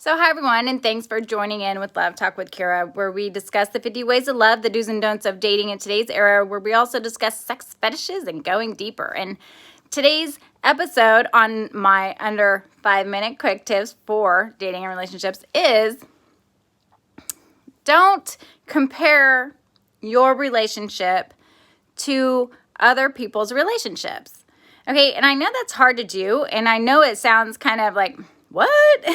So hi everyone, and thanks for joining in with Love Talk with Kira, where we discuss the 50 ways of love, the do's and don'ts of dating in today's era, where we also discuss sex fetishes and going deeper. And today's episode on my under 5-minute quick tips for dating and relationships is don't compare your relationship to other people's relationships. Okay, and I know that's hard to do, and I know it sounds kind of like, what?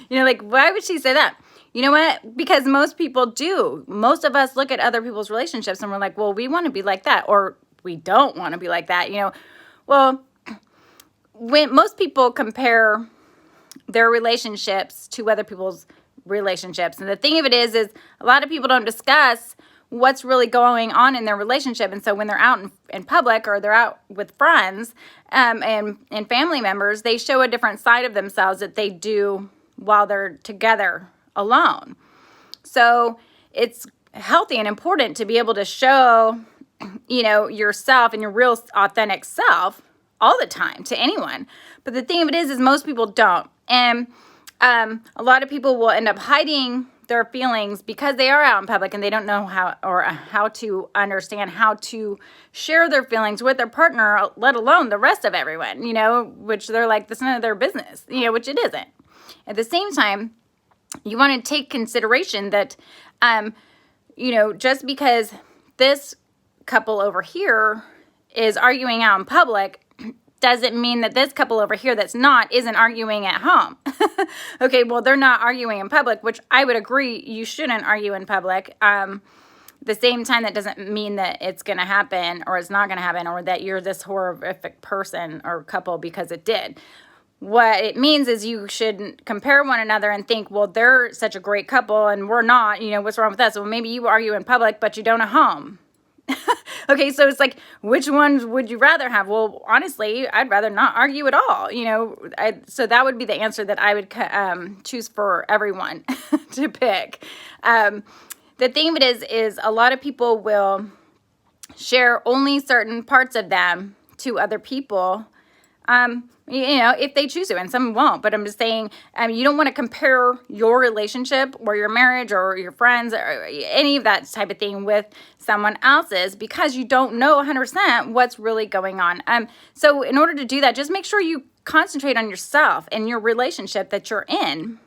Like, why would she say that? You know what? Because most people do. Most of us look at other people's relationships and we're like, well, we want to be like that, or we don't want to be like that. Well, when most people compare their relationships to other people's relationships, and the thing of it is a lot of people don't discuss what's really going on in their relationship. And so when they're out in public or they're out with friends and family members, they show a different side of themselves that they do while they're together alone. So it's healthy and important to be able to show, yourself and your real authentic self all the time to anyone. But the thing of it is most people don't. And a lot of people will end up hiding their feelings because they are out in public and they don't know how to understand how to share their feelings with their partner, let alone the rest of everyone, which they're like, that's none of their business, which it isn't. At the same time, you want to take consideration that, just because this couple over here is arguing out in public doesn't mean that this couple over here isn't arguing at home. Okay, well, they're not arguing in public, which I would agree you shouldn't argue in public. The same time, that doesn't mean that it's going to happen or it's not going to happen or that you're this horrific person or couple because it did. What it means is you shouldn't compare one another and think, well, they're such a great couple and we're not, what's wrong with us? Well, maybe you argue in public, but you don't at home. Okay, so it's like, which ones would you rather have? Well, honestly, I'd rather not argue at all. So that would be the answer that I would choose for everyone to pick. The thing of it is a lot of people will share only certain parts of them to other people, if they choose to, and some won't. But I'm just saying, you don't want to compare your relationship or your marriage or your friends or any of that type of thing with someone else's because you don't know 100% what's really going on. So in order to do that, just make sure you concentrate on yourself and your relationship that you're in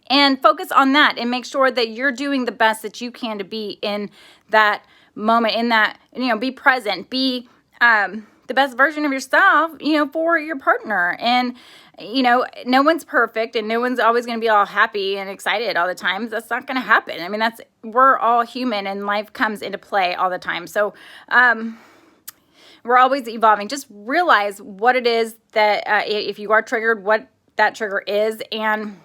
and focus on that and make sure that you're doing the best that you can to be in that moment, in that, be present, be the best version of yourself, for your partner. And, no one's perfect and no one's always going to be all happy and excited all the time. That's not going to happen. I mean, we're all human and life comes into play all the time. So, we're always evolving. Just realize what it is that, if you are triggered, what that trigger is. And,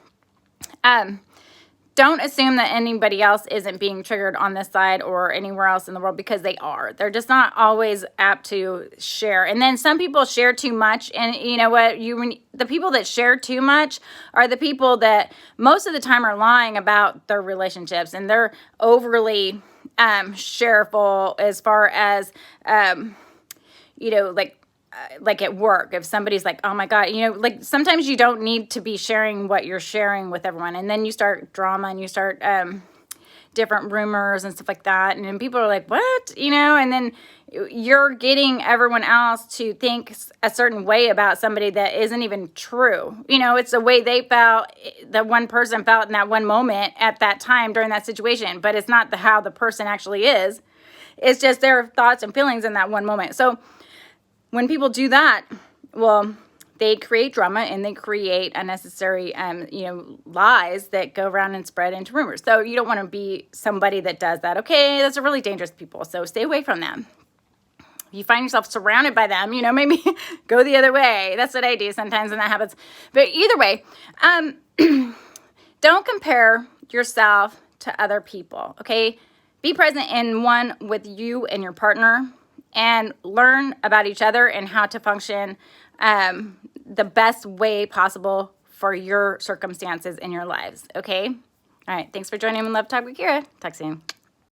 don't assume that anybody else isn't being triggered on this side or anywhere else in the world, because they are. They're just not always apt to share. And then some people share too much. And you know what? The people that share too much are the people that most of the time are lying about their relationships. And they're overly shareful as far as, like at work, if somebody's like, oh my God, like sometimes you don't need to be sharing what you're sharing with everyone. And then you start drama and you start different rumors and stuff like that. And then people are like, what? And then you're getting everyone else to think a certain way about somebody that isn't even true. It's the way they felt, that one person felt in that one moment at that time during that situation. But it's not how the person actually is. It's just their thoughts and feelings in that one moment. So when people do that, well, they create drama and they create unnecessary, lies that go around and spread into rumors. So you don't want to be somebody that does that. Okay, those are really dangerous people. So stay away from them. If you find yourself surrounded by them, maybe go the other way. That's what I do sometimes when that happens. But either way, don't compare yourself to other people. Okay, be present in one with you and your partner, and learn about each other and how to function the best way possible for your circumstances in your lives, okay? All right, thanks for joining me in Love Talk with Kira. Talk soon.